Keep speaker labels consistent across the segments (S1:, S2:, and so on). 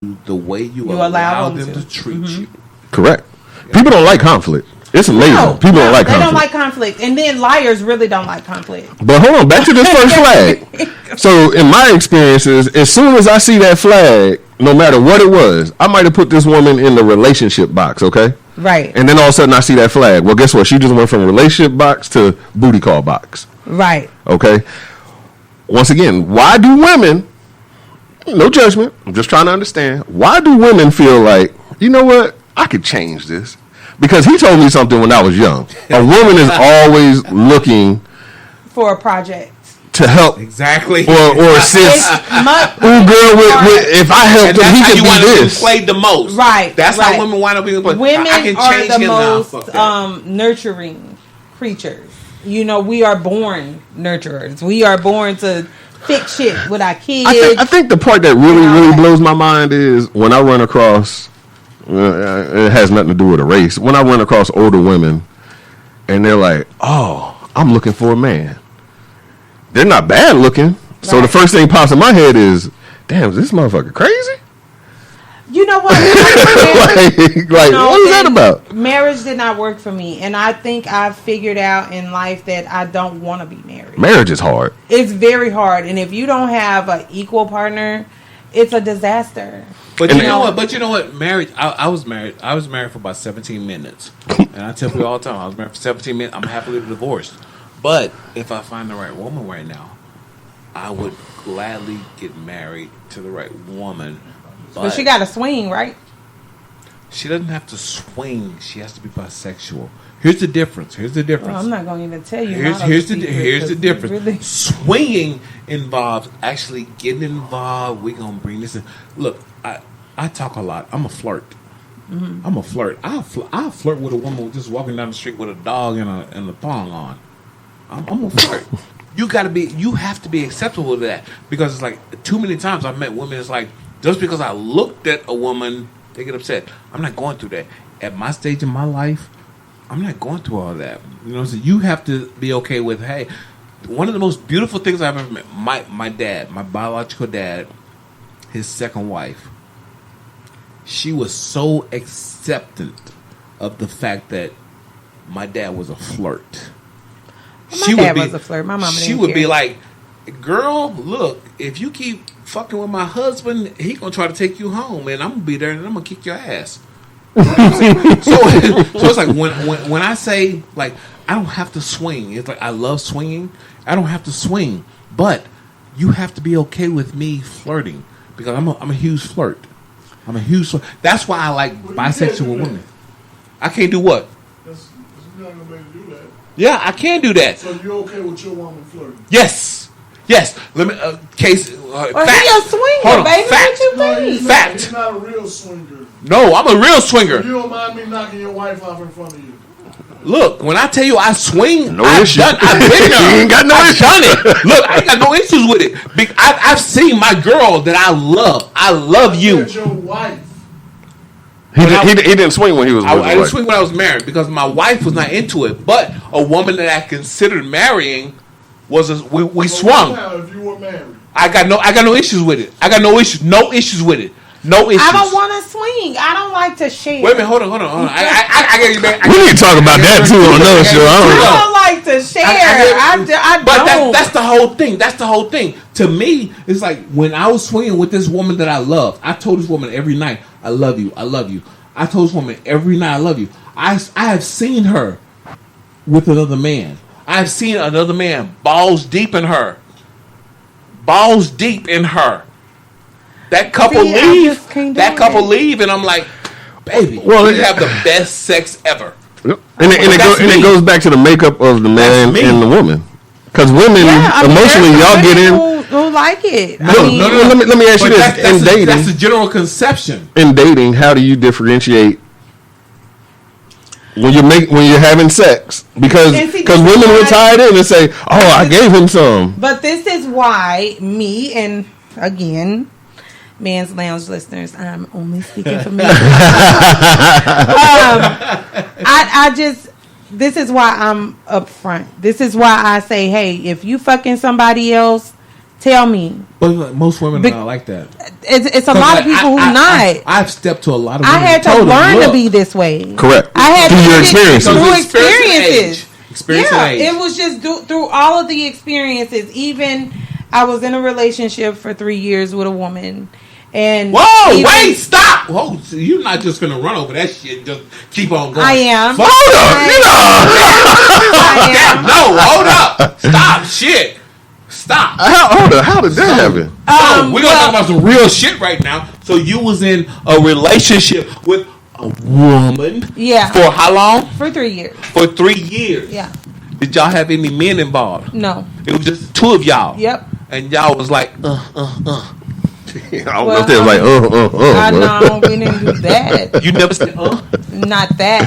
S1: the way you allow them to treat you.
S2: Correct. People don't like conflict. It's amazing. People don't like conflict.
S3: They don't like conflict. And then liars really don't like conflict.
S2: But hold on, back to this first flag. So in my experiences, as soon as I see that flag, no matter what it was, I might have put this woman in the relationship box, okay?
S3: Right.
S2: And then all of a sudden I see that flag. Well, guess what? She just went from relationship box to booty call box.
S3: Right.
S2: Okay? Once again, why do women, no judgment, I'm just trying to understand, why do women feel like, you know what, I could change this? Because he told me something when I was young. A woman is always looking
S3: for a project
S2: to help,
S1: exactly,
S2: or assist. Ooh, girl, if I helped him, he could be this.
S1: Played the most,
S3: right?
S1: That's how women wind up being played.
S3: Women are the most nurturing creatures. You know, we are born nurturers. We are born to fix shit with our kids.
S2: I think the part that really blows my mind is when I run across. It has nothing to do with a race. When I run across older women and they're like, oh, I'm looking for a man. They're not bad looking. Right. So the first thing pops in my head is, damn, is this motherfucker crazy?
S3: You know what?
S2: What is that about?
S3: Marriage did not work for me. And I think I've figured out in life that I don't want to be married.
S2: Marriage is hard.
S3: It's very hard. And if you don't have an equal partner, it's a disaster.
S1: But you know what? Marriage. I was married. I was married for about 17 minutes, and I tell people all the time, I was married for 17 minutes. I'm happily divorced. But if I find the right woman right now, I would gladly get married to the right woman.
S3: But she got to swing, right?
S1: She doesn't have to swing. She has to be bisexual. Here's the difference.
S3: Well, I'm not going to even tell you.
S1: Here's the difference. Really? Swinging involves actually getting involved. We're going to bring this in. Look, I talk a lot. I'm a flirt. Mm-hmm. I'm a flirt. I'll flirt with a woman just walking down the street with a dog and a thong on. I'm a flirt. You have to be acceptable to that, because it's like too many times I've met women. It's like just because I looked at a woman, they get upset. I'm not going through that at my stage in my life. I'm not going through all that. You know, so you have to be okay with, hey, one of the most beautiful things I've ever met, my dad, my biological dad, his second wife. She was so acceptant of the fact that my dad was a flirt.
S3: My dad was a flirt. My mama didn't
S1: She would
S3: care.
S1: be like, girl, look, if you keep fucking with my husband, he gonna try to take you home, and I'm gonna be there and I'm gonna kick your ass. You know so it's like when I say, like, I don't have to swing. It's like I love swinging. I don't have to swing, but you have to be okay with me flirting, because I'm a huge flirt. I'm a huge flirt. That's why I like bisexual women. I can't do what?
S4: You're not gonna be able to do that.
S1: Yeah, I can do that.
S4: So you're okay with your woman flirting?
S1: Yes. Let me case.
S3: Well, he a swinger, baby.
S1: Fact.
S3: What you think?
S1: Fact.
S4: He's not a real swinger.
S1: No, I'm a real swinger.
S4: So you don't mind me knocking your wife off in front of you?
S1: Look, when I tell you I swing,
S2: I've
S1: been there.
S2: You ain't got no
S1: I've
S2: issue.
S1: done it. Look, I ain't got no issues with it. I've seen my girl that I love. I love you.
S4: Your wife.
S2: He didn't swing when he was with his
S1: I didn't
S2: wife.
S1: swing when I was married, because my wife was not into it. But a woman that I considered marrying we swung.
S4: If you were married,
S1: I got no issues with it. I got no issues with it. No issues.
S3: I don't want to swing. I don't like to share.
S1: Wait a minute, hold on. I got you back.
S2: We need to talk about that too on another show.
S3: I don't like to share. I
S1: but
S3: don't.
S1: that's the whole thing. That's the whole thing. To me, it's like when I was swinging with this woman that I love, I told this woman every night, I love you. I love you. I told this woman every night, I love you. I have seen her with another man. I've seen another man balls deep in her. Balls deep in her. That couple leave. That couple leave, and I'm like, baby, well, you have the best sex ever.
S2: And it goes back to the makeup of the man and the woman. Because women, emotionally, y'all get in.
S3: Who like it?
S2: No. Let me ask you this. In dating,
S1: that's the general conception.
S2: In dating, how do you differentiate when you're having sex? Because women will tie it in and say, "Oh, I gave him some."
S3: But this is why me, and again, Man's Lounge listeners, I'm only speaking for me. This is why I'm upfront. This is why I say, hey, if you fucking somebody else, Tell me.
S1: But most women are not like that.
S3: It's a lot of people who not.
S1: I've stepped to a lot of
S3: I
S1: women.
S3: had to learn to be this way.
S2: Correct.
S3: I had
S2: through
S3: to
S2: your experiences.
S3: Through experiences.
S1: Experience
S3: yeah,
S1: and age.
S3: it was just through all of the experiences. Even I was in a relationship for 3 years with a woman. And
S1: whoa, wait, stop! Whoa, so you're not just gonna run over that shit. Just keep on going.
S3: I am.
S1: Hold up! No, hold up! Stop! Shit! Stop!
S2: How did that happen?
S1: We're gonna talk about some real shit right now. So you was in a relationship with a woman.
S3: Yeah.
S1: For how long?
S3: For 3 years.
S1: For 3 years.
S3: Yeah.
S1: Did y'all have any men involved?
S3: No.
S1: It was just two of y'all.
S3: Yep.
S1: And y'all was like,
S2: I don't know if they was like,
S3: no, we didn't do that.
S1: You never said,
S3: Not that.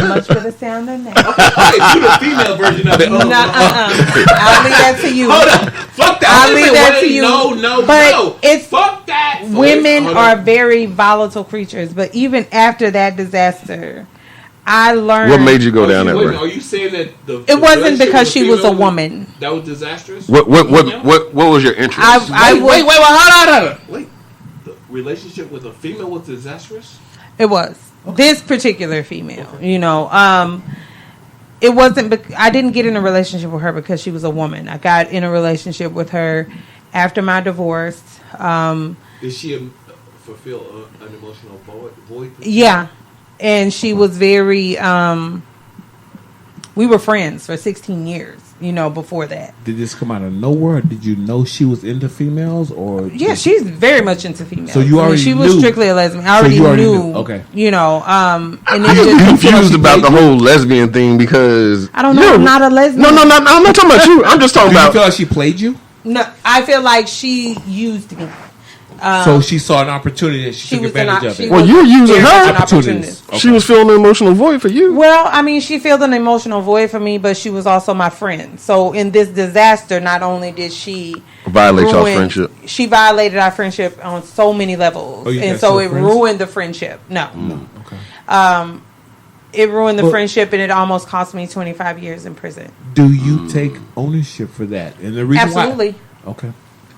S3: Much better sound than that.
S1: You the female version of it.
S3: I'll leave that to you.
S1: Hold on. Fuck that.
S3: I'll leave that to you.
S1: No.
S3: It's
S1: fuck that.
S3: Women are very volatile creatures, but even after that disaster, I learned.
S2: What made you go down that way?
S1: Are you saying that
S3: it wasn't because she was a woman?
S1: That was disastrous.
S2: What was your interest?
S1: Wait, hold on. Wait, the relationship with a female was disastrous.
S3: It was this particular female. Okay. You know, it wasn't. I didn't get in a relationship with her because she was a woman. I got in a relationship with her after my divorce.
S1: Did she fulfill an emotional void?
S3: Yeah. And she was very, we were friends for 16 years, you know, before that.
S1: Did this come out of nowhere? Or did you know she was into females? Or
S3: yeah, she's very much into females.
S1: So you already
S3: she
S1: knew.
S3: was strictly a lesbian. I already knew.
S1: Okay.
S3: You know, and
S2: I'm confused about the whole lesbian thing because...
S3: I don't know, I'm not a lesbian.
S2: No, I'm not talking about you. I'm just talking about...
S1: Do you feel like she played you?
S3: No, I feel like she used me.
S1: So she saw an opportunity and she took advantage of it.
S2: Well, you're using her
S1: opportunities. Okay.
S2: She was feeling an emotional void for you.
S3: Well, I mean, she felt an emotional void for me, but she was also my friend. So in this disaster, not only did she
S2: violate your friendship,
S3: she violated our friendship on so many levels, and so it ruined the friendship. No.
S1: Okay.
S3: It ruined the friendship, and it almost cost me 25 years in prison.
S1: Do you take ownership for that? And the reason
S3: Absolutely.
S1: Why? Okay.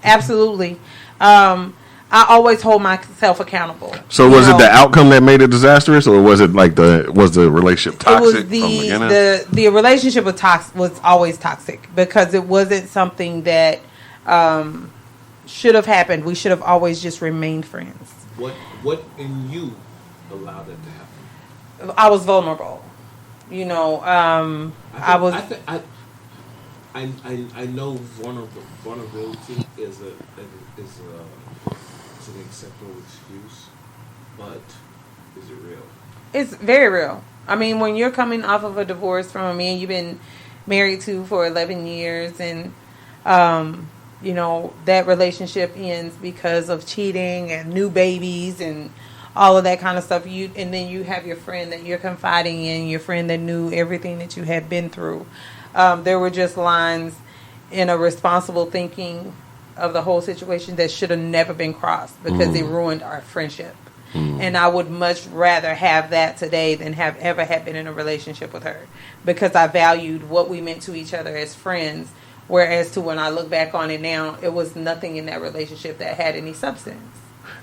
S3: Absolutely. I always hold myself accountable.
S2: So was it the outcome that made it disastrous, or was it like the relationship toxic from the beginning?
S3: The relationship was always toxic because it wasn't something that should have happened. We should have always just remained friends.
S1: What in you allowed that to happen?
S3: I was vulnerable. You know, I
S1: know vulnerability is an acceptable excuse, but is it real?
S3: It's very real. I mean, when you're coming off of a divorce from a man you've been married to for 11 years and, you know, that relationship ends because of cheating and new babies and all of that kind of stuff. And then you have your friend that you're confiding in, your friend that knew everything that you had been through. There were just lines in a responsible thinking of the whole situation that should have never been crossed because it ruined our friendship. And I would much rather have that today than have ever had been in a relationship with her because I valued what we meant to each other as friends. Whereas to when I look back on it now, it was nothing in that relationship that had any substance.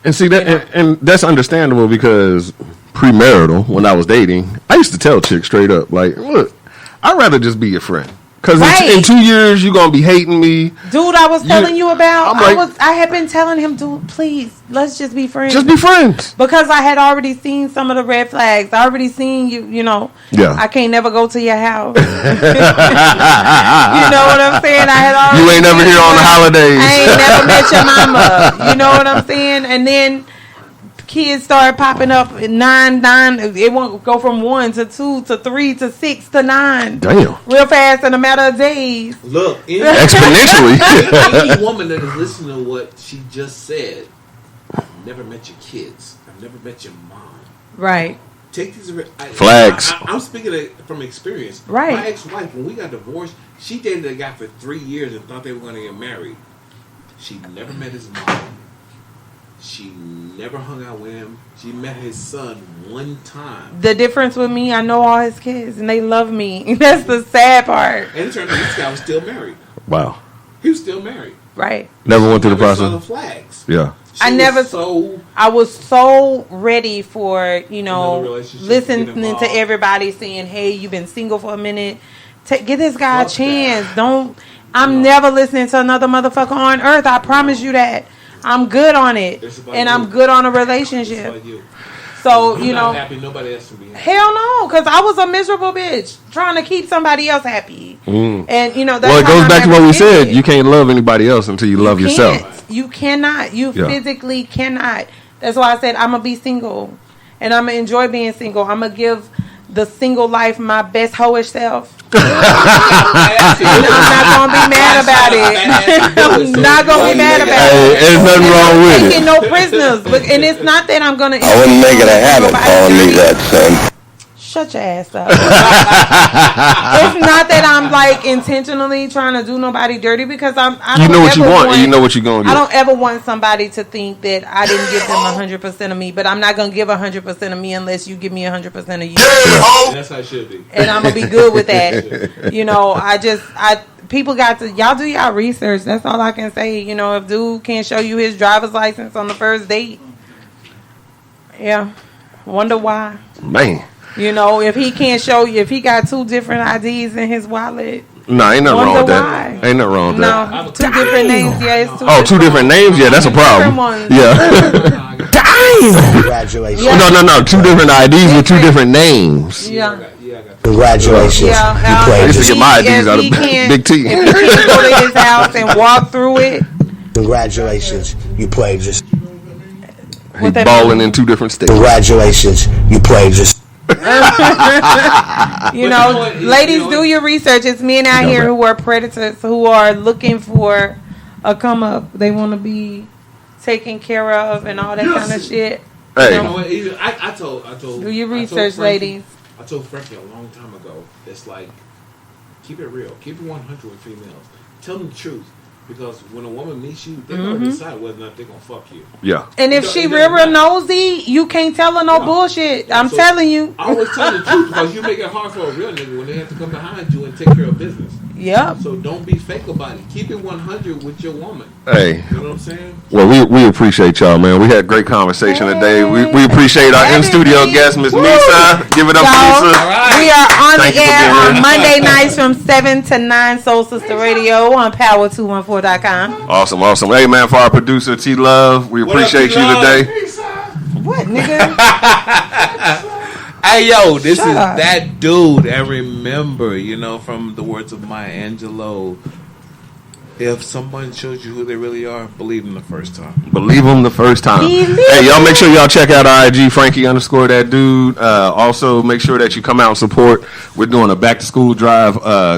S2: And see that, and that's understandable because premarital, when I was dating, I used to tell chicks straight up, like, look, I'd rather just be your friend. Because in 2 years, you're going to be hating me.
S3: Dude, I was telling you about, I had been telling him, dude, please, let's just be friends.
S2: Just be friends.
S3: Because I had already seen some of the red flags. I already seen you know. Yeah. I can't never go to your house. You know what I'm saying? I had already.
S2: You ain't never here on the holidays.
S3: I ain't never met your mama. You know what I'm saying? And then kids started popping up at 9. It won't go from 1 to 2 to 3 to 6 to 9.
S2: Damn.
S3: Real fast in a matter of days.
S1: Look,
S2: exponentially.
S1: Any woman that is listening to what she just said, I've never met your kids. I've never met your mom.
S3: Right.
S1: Take these
S2: flags.
S1: I'm speaking from experience.
S3: Right.
S1: My ex-wife, when we got divorced, she dated a guy for 3 years and thought they were going to get married. She never met his mom. She never hung out with him. She met his son one time.
S3: The difference with me, I know all his kids, and they love me. That's the sad part.
S1: And it turned out this guy was still married.
S2: Wow.
S1: He was still married.
S3: Right.
S2: Never went through the
S1: Never saw the
S2: process.
S1: flags.
S2: Yeah.
S3: I
S1: She
S3: never-
S1: was so
S3: I was so ready for, you know,
S1: Another relationship,
S3: listening
S1: get
S3: to
S1: involved.
S3: everybody saying, hey, you've been single for a minute. Give this guy a
S1: Fuck
S3: chance.
S1: that.
S3: Don't. I'm never listening to another motherfucker on earth. I promise you that. I'm good on it.
S1: It's about
S3: And
S1: you.
S3: I'm good on a
S1: It's
S3: relationship.
S1: like you.
S3: So,
S1: You're
S3: you
S1: not
S3: know,
S1: happy. Nobody else will be happy.
S3: hell no. Because I was a miserable bitch trying to keep somebody else happy. And, you know, that's
S2: Well, it
S3: how
S2: goes
S3: my
S2: back to what we
S3: marriage
S2: said.
S3: ended.
S2: You can't love anybody else until you love yourself.
S3: Can't. You cannot. You
S2: Yeah.
S3: physically cannot. That's why I said I'm gonna be single, and I'm gonna enjoy being single. I'm gonna give the single life my best hoish self. And I'm not gonna be mad about it. I'm not gonna be mad about
S2: Hey,
S3: it.
S2: there's nothing wrong with
S3: Taking
S2: it.
S3: no prisoners, but and it's not that I'm gonna.
S5: I wouldn't make it a habit calling me that, son.
S3: Shut your ass up. It's not that I'm like intentionally trying to do nobody dirty because I
S2: You
S3: don't
S2: know what you
S3: ever
S2: want, and you know what you're going to
S3: I
S2: get.
S3: don't ever want somebody to think that I didn't give them 100% of me, but I'm not gonna give 100% of me unless you give me 100% of you,
S1: That's how it should be.
S3: and I'm gonna be good with that. You know, people got to y'all do y'all research. That's all I can say. You know, if dude can't show you his driver's license on the first date, yeah, wonder why.
S2: Man.
S3: You know, if he can't show you, if he got 2 different IDs in his wallet,
S2: No, ain't nothing wrong with
S3: Wonder
S2: that.
S3: why.
S2: Ain't nothing wrong with that.
S3: no, 2 different names. Yeah, it's 2
S2: Oh, 2 different names? Yeah, that's a problem.
S3: ones.
S2: Yeah. Damn!
S5: Congratulations.
S2: No. 2 different IDs with 2 different names.
S3: Yeah.
S1: Yeah, I got that.
S5: Congratulations.
S3: Yeah,
S5: You played
S2: I used to
S5: just
S2: get my IDs
S3: if
S2: out of
S3: he can't-
S2: Big T.
S3: If he can't go to his house and walk through it,
S5: congratulations. You played just
S2: He
S3: that
S2: balling in 2 different states.
S5: congratulations. You played just
S3: you know,
S1: what?
S3: ladies,
S1: You know
S3: do
S1: what?
S3: your research. It's men out here who are predators, who are looking for a come up. They want to be taken care of and all that kind of shit.
S2: Hey.
S1: You know what? Even- I told.
S3: Do your
S1: I told
S3: research,
S1: Frankie-
S3: ladies.
S1: I told Frankie a long time ago. It's like, keep it real. Keep it 100 with females. Tell them the truth. Because when a woman meets you, they're going to decide whether or not they're going to fuck you.
S2: Yeah.
S3: And if
S1: It
S3: she
S1: doesn't
S3: real
S1: matter.
S3: nosy, you can't tell her no
S1: Yeah.
S3: bullshit. I'm
S1: So-
S3: telling you.
S1: I always tell the truth because you make it hard for a real nigga when they have to come behind you and take care of business.
S3: Yep.
S1: So don't be fake about it. Keep it 100 with your woman.
S2: Hey.
S1: You know what I'm saying?
S2: Well, we appreciate y'all, man. We had a great conversation today. We appreciate our in-studio guest, Miss Misa. Give it up
S3: Y'all,
S2: for Misa.
S3: we are on
S2: Thank
S3: the
S2: you for
S3: air
S2: being
S3: on
S2: here.
S3: Monday nights from 7 to 9, Soul Sister Radio on Power214.com.
S2: Awesome. Hey, man, for our producer, T-Love, we
S1: What up,
S2: appreciate you
S1: T-Love?
S2: today.
S3: What, nigga?
S1: Hey, yo, this
S3: Shut
S1: is
S3: up.
S1: that dude. And remember, you know, from the words of Maya Angelou, if someone shows you who they really are, believe them the first time.
S2: Believe him the first time.
S3: Believe
S2: Hey, y'all make sure y'all check out our IG, Frankie_that_dude. Also, make sure that you come out and support. We're doing a back-to-school drive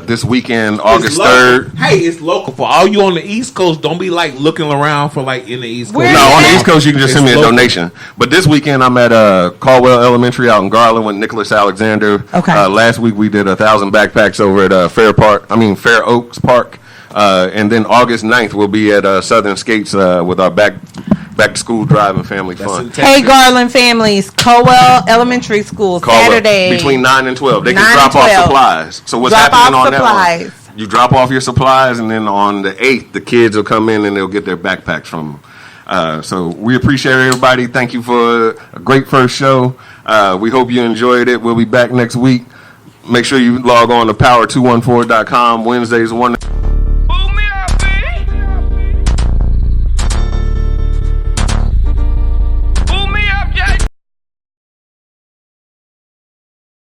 S2: this weekend, August
S1: It's local.
S2: 3rd.
S1: Hey, it's local. For all you on the East Coast, don't be like looking around for like in the East Coast.
S3: Where
S2: No, on the
S3: Yeah.
S2: East Coast, you can just send me a
S1: It's local.
S2: donation. But this weekend, I'm at Caldwell Elementary out in Garland with Nicholas Alexander.
S3: Okay.
S2: Last week, we did 1,000 backpacks over at Fair Oaks Park. And then August 9th, we'll be at Southern Skates with our back-to-school drive and family
S1: That's
S2: fun.
S1: in Texas.
S3: Hey, Garland families, Cowell Elementary School,
S2: Caldwell,
S3: Saturday.
S2: between 9 and 12. They
S3: 9
S2: can
S3: and
S2: drop off
S3: 12.
S2: supplies. So what's
S3: Drop
S2: happening
S3: off
S2: on
S3: supplies.
S2: that one? You drop off your supplies, and then on the 8th, the kids will come in and they'll get their backpacks from them. So we appreciate everybody. Thank you for a great first show. We hope you enjoyed it. We'll be back next week. Make sure you log on to power214.com Wednesdays 1